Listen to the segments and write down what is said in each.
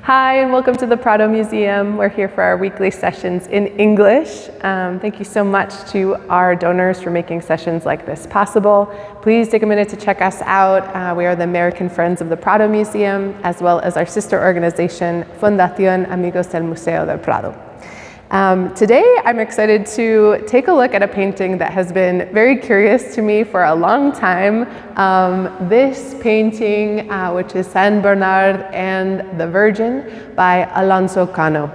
Hi, and welcome to the Prado Museum. We're here for our weekly sessions in English. Thank you so much to our donors for making sessions like this possible. Please take a minute to check us out. We are the American Friends of the Prado Museum, as well as our sister organization, Fundación Amigos del Museo del Prado. Today, I'm excited to take a look at a painting that has been very curious to me for a long time. This painting, which is San Bernard and the Virgin by Alonso Cano.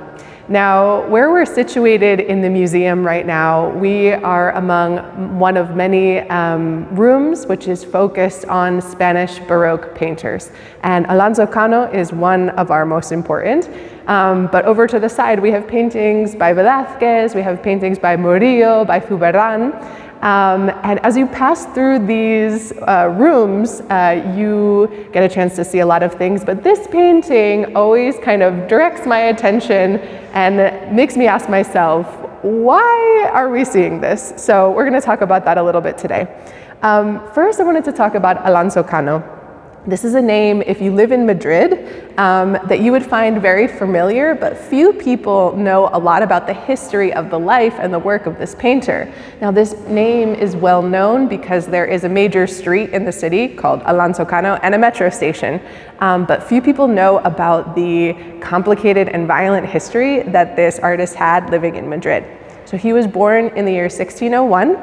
Now, where we're situated in the museum right now, we are among one of many rooms which is focused on Spanish Baroque painters. And Alonso Cano is one of our most important. But over to the side, we have paintings by Velázquez, we have paintings by Murillo, by Zurbarán. And as you pass through these rooms, you get a chance to see a lot of things, but this painting always kind of directs my attention and makes me ask myself, why are we seeing this? So we're going to talk about that a little bit today. First, I wanted to talk about Alonso Cano. This is a name, if you live in Madrid, that you would find very familiar, but few people know a lot about the history of the life and the work of this painter. Now, this name is well known because there is a major street in the city called Alonso Cano and a metro station, but few people know about the complicated and violent history that this artist had living in Madrid. So he was born in the year 1601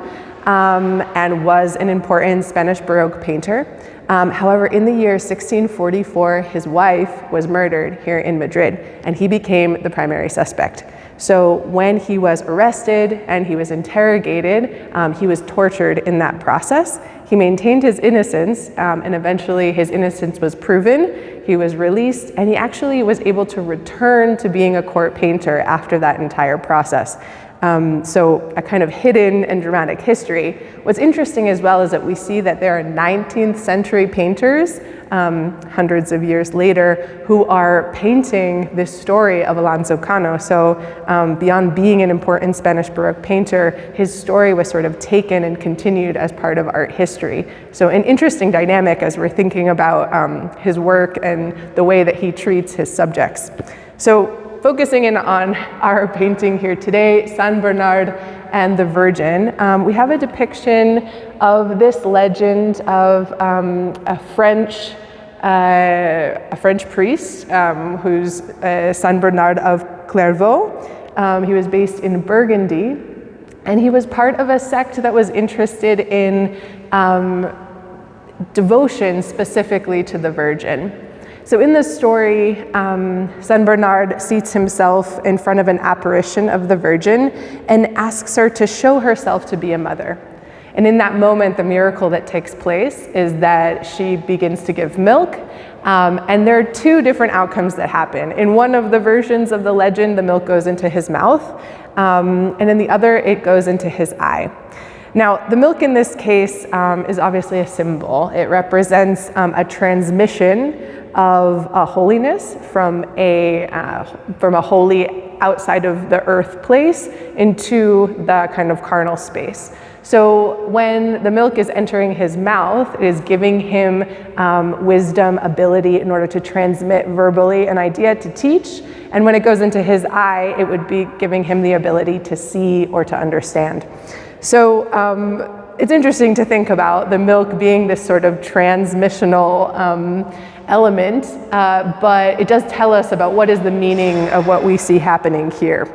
and was an important Spanish Baroque painter. However, in the year 1644, his wife was murdered here in Madrid, and he became the primary suspect. So when he was arrested and he was interrogated, he was tortured in that process. He maintained his innocence, and eventually his innocence was proven. He was released, and he actually was able to return to being a court painter after that entire process. So a kind of hidden and dramatic history. What's interesting as well is that we see that there are 19th century painters, hundreds of years later, who are painting this story of Alonso Cano. So beyond being an important Spanish Baroque painter, his story was sort of taken and continued as part of art history. So an interesting dynamic as we're thinking about his work and the way that he treats his subjects. So focusing in on our painting here today, San Bernard and the Virgin, we have a depiction of this legend of a French priest who's San Bernard of Clairvaux. He was based in Burgundy, and he was part of a sect that was interested in devotion specifically to the Virgin. So in this story, San Bernard seats himself in front of an apparition of the Virgin and asks her to show herself to be a mother. And in that moment, the miracle that takes place is that she begins to give milk, and there are two different outcomes that happen. In one of the versions of the legend, the milk goes into his mouth, and in the other, it goes into his eye. Now, the milk in this case is obviously a symbol. It represents a transmission of a holiness from a holy outside of the earth place into the kind of carnal space. So when the milk is entering his mouth, it is giving him wisdom, ability in order to transmit verbally an idea to teach. And when it goes into his eye, it would be giving him the ability to see or to understand. So it's interesting to think about the milk being this sort of transmissional element, but it does tell us about what is the meaning of what we see happening here.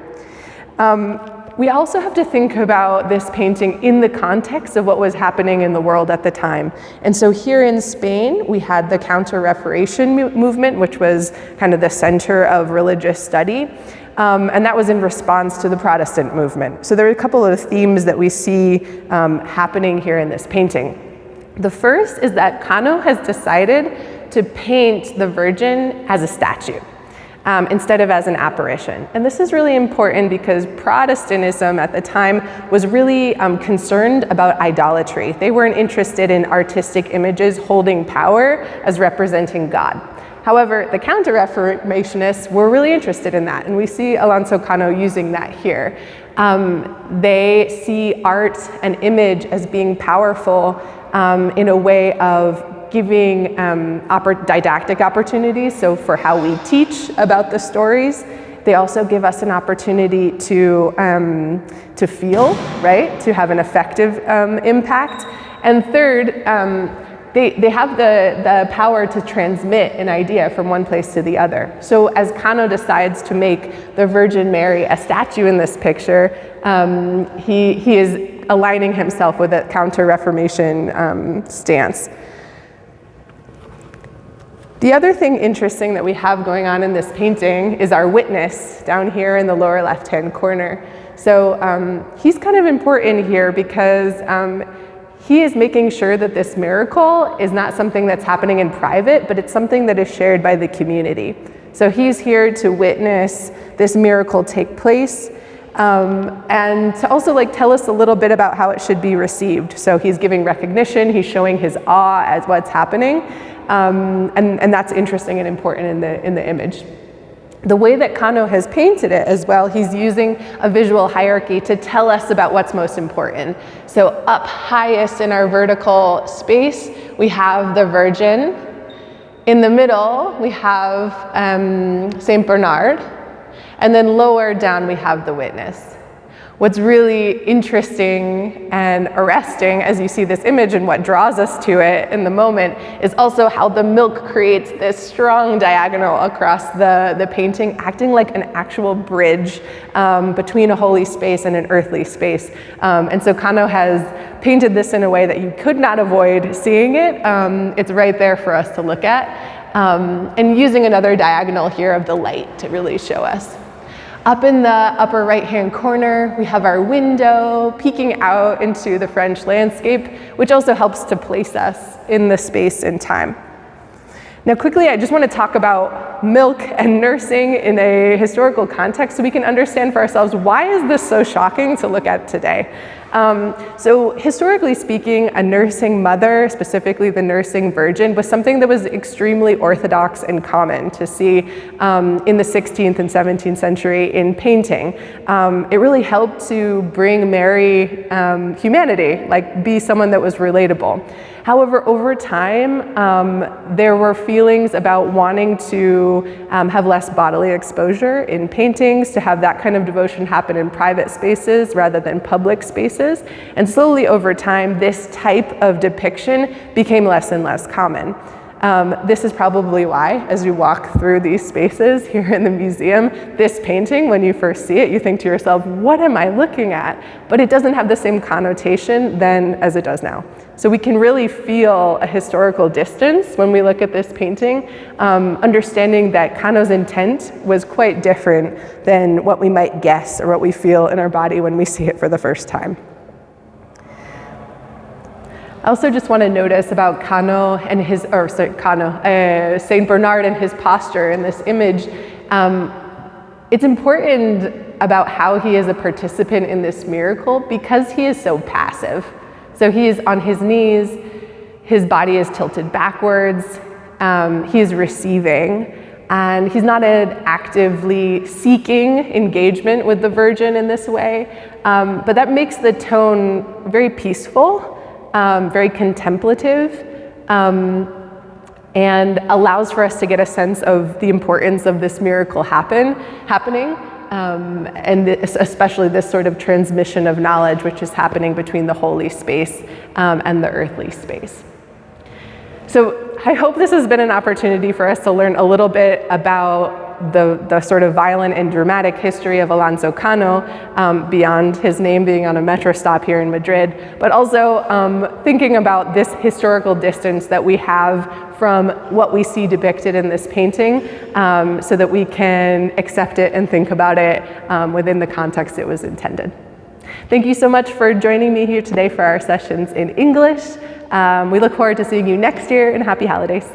We also have to think about this painting in the context of what was happening in the world at the time. And so here in Spain, we had the Counter-Reformation movement, which was kind of the center of religious study. And that was in response to the Protestant movement. So there are a couple of themes that we see happening here in this painting. The first is that Cano has decided to paint the Virgin as a statue instead of as an apparition. And this is really important because Protestantism at the time was really concerned about idolatry. They weren't interested in artistic images holding power as representing God. However, the Counter-Reformationists were really interested in that, and we see Alonso Cano using that here. They see art and image as being powerful in a way of giving didactic opportunities, so for how we teach about the stories. They also give us an opportunity to feel, right? To have an effective impact. And third, they have the power to transmit an idea from one place to the other. So as Cano decides to make the Virgin Mary a statue in this picture, he is aligning himself with a counter-Reformation stance. The other thing interesting that we have going on in this painting is our witness down here in the lower left-hand corner. So he's kind of important here because he is making sure that this miracle is not something that's happening in private, but it's something that is shared by the community. So he's here to witness this miracle take place, and to also tell us a little bit about how it should be received. So he's giving recognition, he's showing his awe at what's happening, and that's interesting and important in the image. The way that Cano has painted it as well, he's using a visual hierarchy to tell us about what's most important. So up highest in our vertical space, we have the Virgin. In the middle, we have Saint Bernard. And then lower down, we have the witness. What's really interesting and arresting as you see this image and what draws us to it in the moment is also how the milk creates this strong diagonal across the painting, acting like an actual bridge between a holy space and an earthly space. And so Cano has painted this in a way that you could not avoid seeing it. It's right there for us to look at. And using another diagonal here of the light to really show us. Up in the upper right-hand corner, we have our window peeking out into the French landscape, which also helps to place us in the space and time. Now quickly, I just want to talk about milk and nursing in a historical context so we can understand for ourselves, why is this so shocking to look at today? So historically speaking, a nursing mother, specifically the nursing virgin, was something that was extremely orthodox and common to see in the 16th and 17th century in painting. It really helped to bring Mary humanity, be someone that was relatable. However, over time, there were feelings about wanting to have less bodily exposure in paintings, to have that kind of devotion happen in private spaces rather than public spaces. And slowly over time, this type of depiction became less and less common. This is probably why, as you walk through these spaces here in the museum, this painting, when you first see it, you think to yourself, what am I looking at? But it doesn't have the same connotation then as it does now. So we can really feel a historical distance when we look at this painting, understanding that Cano's intent was quite different than what we might guess or what we feel in our body when we see it for the first time. I also just want to notice about Cano and Saint Bernard and his posture in this image. It's important about how he is a participant in this miracle because he is so passive. So he is on his knees, his body is tilted backwards, he is receiving, and he's not actively seeking engagement with the Virgin in this way, but that makes the tone very peaceful, very contemplative, and allows for us to get a sense of the importance of this miracle happening, and especially this sort of transmission of knowledge which is happening between the holy space and the earthly space. So I hope this has been an opportunity for us to learn a little bit about the sort of violent and dramatic history of Alonso Cano, beyond his name being on a metro stop here in Madrid, but also thinking about this historical distance that we have from what we see depicted in this painting, so that we can accept it and think about it within the context it was intended. Thank you so much for joining me here today for our sessions in English. We look forward to seeing you next year, and happy holidays.